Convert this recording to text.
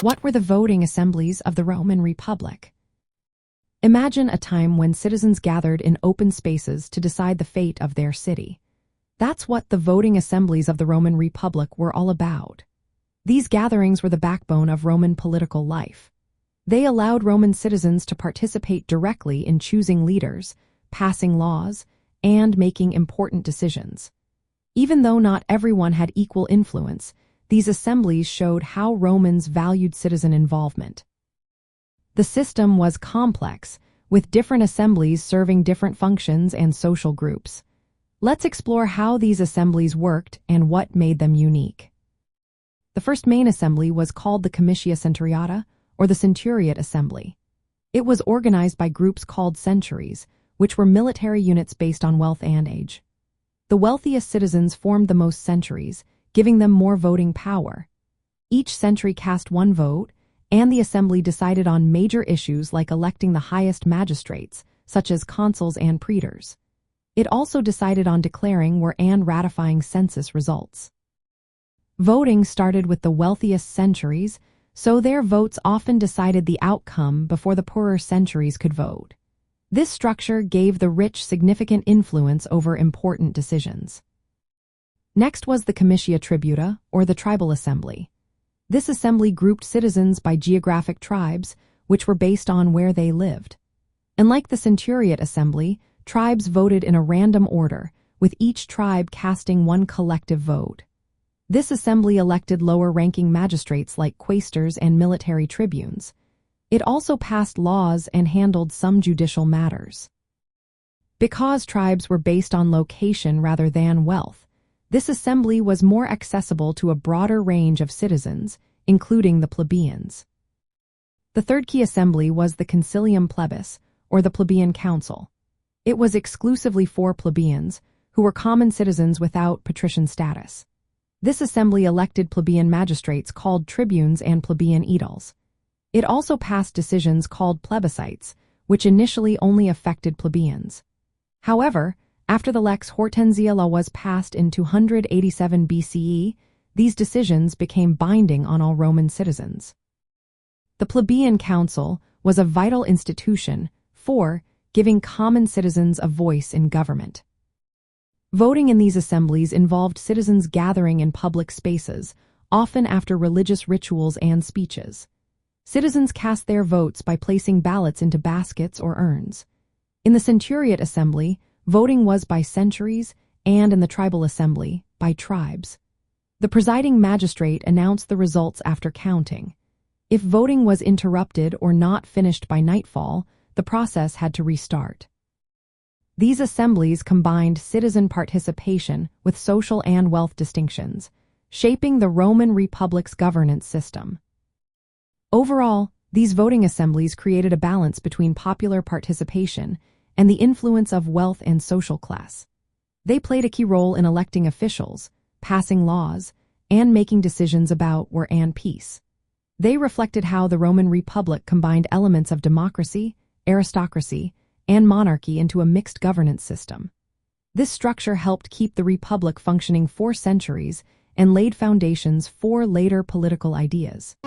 What were the voting assemblies of the Roman Republic? Imagine a time when citizens gathered in open spaces to decide the fate of their city. That's what the voting assemblies of the Roman Republic were all about. These gatherings were the backbone of Roman political life. They allowed Roman citizens to participate directly in choosing leaders, passing laws, and making important decisions. Even though not everyone had equal influence, these assemblies showed how Romans valued citizen involvement. The system was complex, with different assemblies serving different functions and social groups. Let's explore how these assemblies worked and what made them unique. The first main assembly was called the Comitia Centuriata, or the Centuriate Assembly. It was organized by groups called centuries, which were military units based on wealth and age. The wealthiest citizens formed the most centuries, giving them more voting power. Each century cast one vote, and the assembly decided on major issues like electing the highest magistrates, such as consuls and praetors. It also decided on declaring and ratifying census results. Voting started with the wealthiest centuries, so their votes often decided the outcome before the poorer centuries could vote. This structure gave the rich significant influence over important decisions. Next was the Comitia Tributa, or the Tribal Assembly. This assembly grouped citizens by geographic tribes, which were based on where they lived. Unlike the Centuriate Assembly, tribes voted in a random order, with each tribe casting one collective vote. This assembly elected lower-ranking magistrates like quaestors and military tribunes. It also passed laws and handled some judicial matters. Because tribes were based on location rather than wealth, this assembly was more accessible to a broader range of citizens, including the plebeians. The third key assembly was the Concilium Plebis, or the Plebeian Council. It was exclusively for plebeians, who were common citizens without patrician status. This assembly elected plebeian magistrates called tribunes and plebeian aediles. It also passed decisions called plebiscites, which initially only affected plebeians. However, after the Lex Hortensia Law was passed in 287 BCE, these decisions became binding on all Roman citizens. The plebeian council was a vital institution for giving common citizens a voice in government. Voting in these assemblies involved citizens gathering in public spaces, often after religious rituals and speeches. Citizens cast their votes by placing ballots into baskets or urns. In the Centuriate Assembly, voting was by centuries, and in the Tribal Assembly, by tribes. The presiding magistrate announced the results after counting. If voting was interrupted or not finished by nightfall, the process had to restart. These assemblies combined citizen participation with social and wealth distinctions, shaping the Roman Republic's governance system. Overall, these voting assemblies created a balance between popular participation and the influence of wealth and social class. They played a key role in electing officials, passing laws, and making decisions about war and peace. They reflected how the Roman Republic combined elements of democracy, aristocracy, and monarchy into a mixed governance system. This structure helped keep the Republic functioning for centuries and laid foundations for later political ideas.